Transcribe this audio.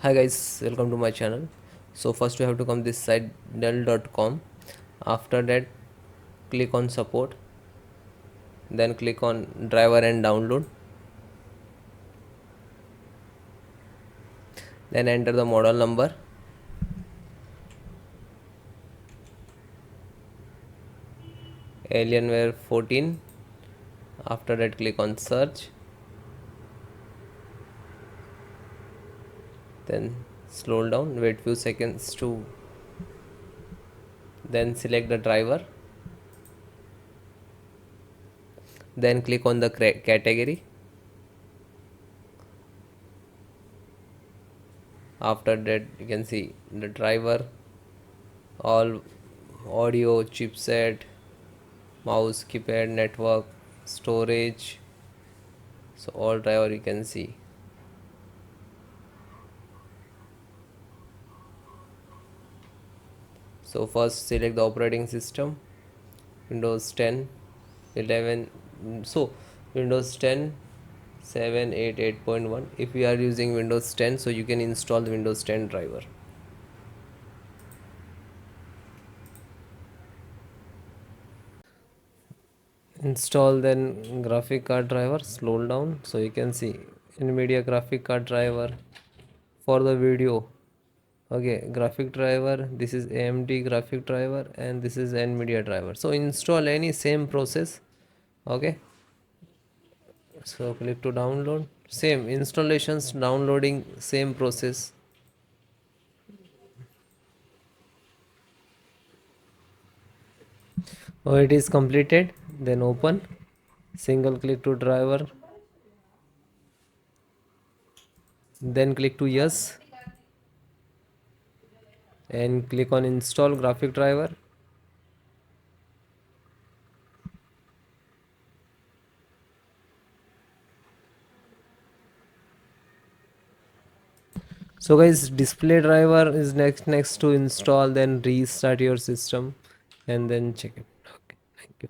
Hi guys, welcome to my channel. So first you have to come this site dell.com. After that click on support, then click on driver and download, then enter the model number, Alienware 14. After that click on search, then scroll down, wait few seconds to then select the driver, then click on the category. After that you can see the driver, all audio, chipset, mouse, keypad, network, storage. So all driver you can see. So first select the operating system, Windows 10, 11. So Windows 10, 7, 8, 8.1. If you are using Windows 10, so you can install the Windows 10 driver. Install then graphic card driver, scroll down, so you can see NVIDIA graphic card driver for the video. Okay, graphic driver, this is AMD graphic driver and this is NVIDIA driver. So install any same process. Okay, so click to download, same installations, downloading, same process. Oh, it is completed, then open, single click to driver, then click to yes and click on install graphic driver. So guys, display driver is next to install, then restart your system and then check it. Okay, thank you.